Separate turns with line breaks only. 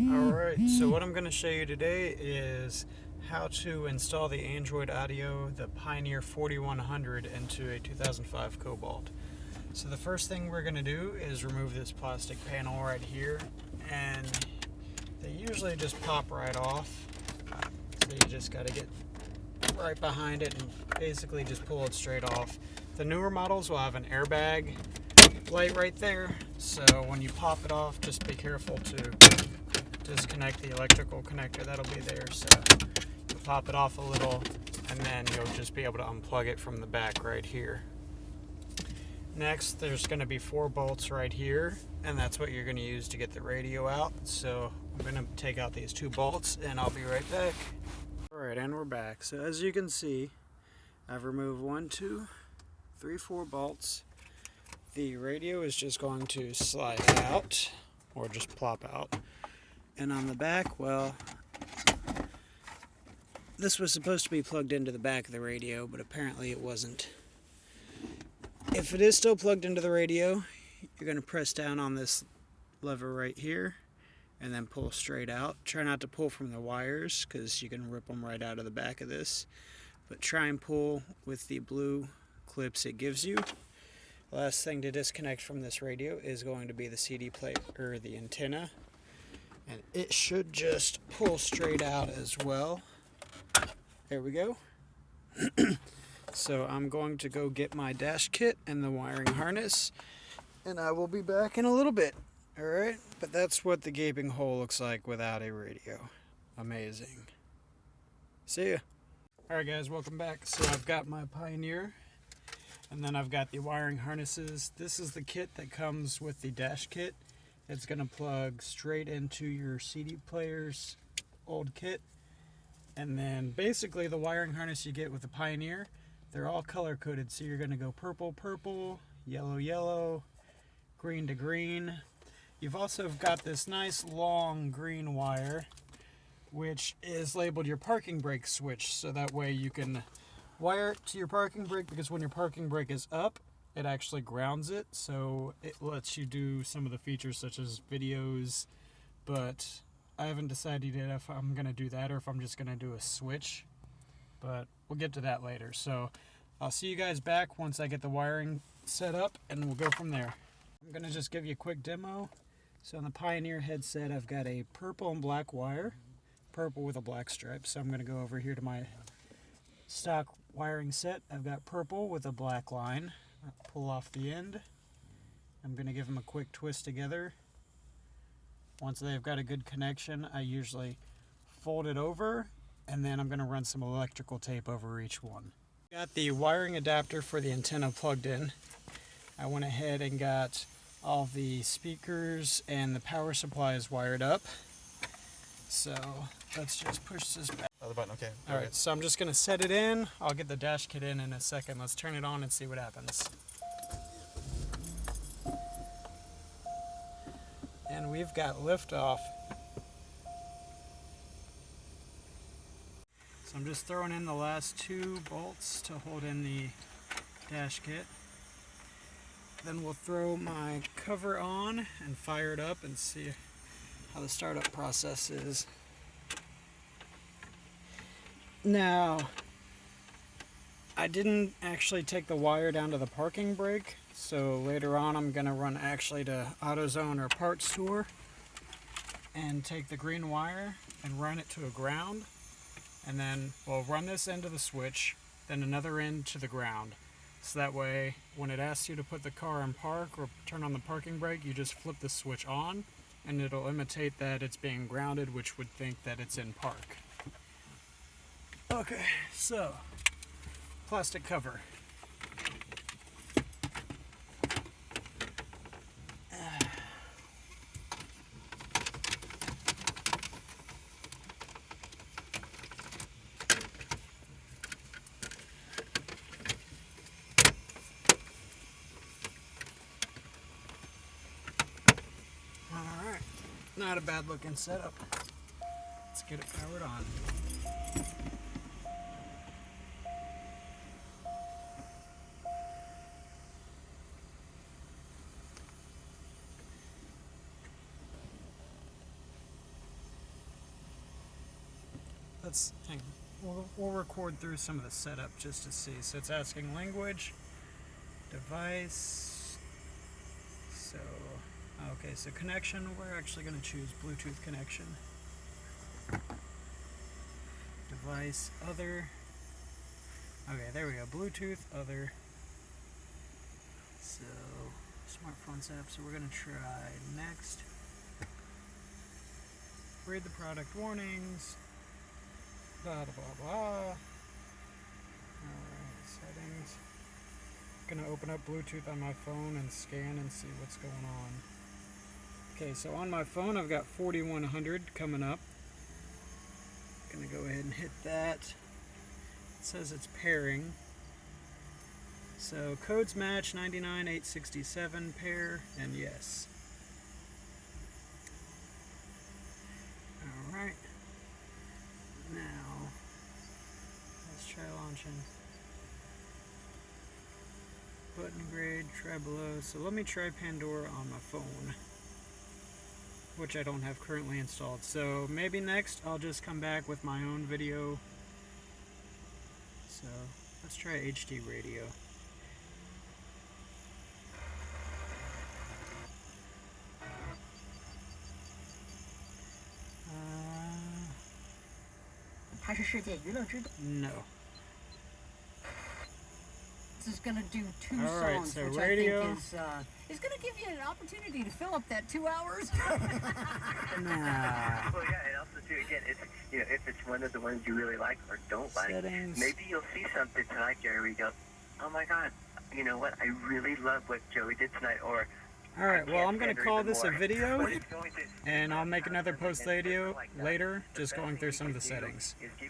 Alright, so what I'm going to show you today is how to install the Android Audio, the Pioneer 4100 into a 2005 Cobalt. So the first thing we're going to do is remove this plastic panel right here, and they usually just pop right off, so you just got to get right behind it and basically just pull it straight off. The newer models will have an airbag light right there, so when you pop it off, just be careful to disconnect the electrical connector that'll be there. So you'll pop it off a little, and then you'll just be able to unplug it from the back right here. Next, there's going to be 4 bolts right here, and that's what you're going to use to get the radio out. So I'm going to take out these 2 bolts, and I'll be right back. Alright, and we're back. So as you can see, I've removed 1, 2, 3, 4 bolts. The radio is just going to slide out, or just plop out. And on the back, well, this was supposed to be plugged into the back of the radio, but apparently it wasn't. If it is still plugged into the radio, you're going to press down on this lever right here and then pull straight out. Try not to pull from the wires because you can rip them right out of the back of this. But try and pull with the blue clips it gives you. The last thing to disconnect from this radio is going to be the CD player, or the antenna. And it should just pull straight out as well. There we go. So I'm going to go get my dash kit and the wiring harness, and I will be back in a little bit. Alright, but that's what the gaping hole looks like without a radio. Amazing. See ya. Alright guys, welcome back. So I've got my Pioneer, and then I've got the wiring harnesses. This is the kit that comes with the dash kit. It's going to plug straight into your CD player's old kit. And then basically the wiring harness you get with the Pioneer, they're all color coded. So you're going to go purple, purple, yellow, yellow, green to green. You've also got this nice long green wire, which is labeled your parking brake switch. So that way you can wire it to your parking brake, because when your parking brake is up, it actually grounds it, so it lets you do some of the features such as videos, but I haven't decided yet if I'm going to do that or if I'm just going to do a switch, but we'll get to that later. So I'll see you guys back once I get the wiring set up, and we'll go from there. I'm going to just give you a quick demo. So on the Pioneer headset, I've got a purple and black wire, purple with a black stripe, so I'm going to go over here to my stock wiring set. I've got purple with a black line. I'll pull off the end. I'm going to give them a quick twist together. Once they've got a good connection, I usually fold it over, and then I'm going to run some electrical tape over each one. Got the wiring adapter for the antenna plugged in. I went ahead and got all the speakers and the power supplies wired up. So let's just push this back.
Oh, the button, okay.
Alright, so I'm just going to set it in. I'll get the dash kit in a second. Let's turn it on and see what happens. And we've got liftoff. So I'm just throwing in the last 2 bolts to hold in the dash kit. Then we'll throw my cover on and fire it up and see how the startup process is. Now, I didn't actually take the wire down to the parking brake, so later on I'm going to run actually to AutoZone or Parts Store and take the green wire and run it to a ground, and then we'll run this end to the switch, then another end to the ground. So that way, when it asks you to put the car in park or turn on the parking brake, you just flip the switch on, and it'll imitate that it's being grounded, which would think that it's in park. Okay, so plastic cover. Alright, not a bad looking setup. Let's get it powered on. let's hang on. We'll record through some of the setup just to see. So it's asking language, device. So, okay, so connection, we're actually going to choose Bluetooth connection. Device, other. Okay, there we go. Bluetooth, other. So, smartphone setup. So we're going to try next. Read the product warnings. Blah, blah, blah, blah. Alright, settings. Going to open up Bluetooth on my phone and scan and see what's going on. Okay, so on my phone I've got 4100 coming up. Going to go ahead and hit that. It says it's pairing. So codes match 99,867 pair and yes. Alright. Now let's try launching. Button grade, try below. So let me try Pandora on my phone, which I don't have currently installed. So maybe next I'll just come back with my own video. So let's try HD radio. No.
This is going to do two
Alright,
songs,
so
which
radio.
I think is going to give you an opportunity to fill up that 2 hours.
Nah.
Well, yeah, and also too, again, it's, you know, if it's one of the ones you really like or don't like,
Settings.
maybe you'll see something tonight, Jerry, where you go, oh my God, you know what? I really love what Joey did tonight, or
Alright, well I'm going to call this a video,
What it's going to-
and I'll make another post video
like that.
later,
The
just
best
going
thing
through
you
some of the
can do
settings.
is give you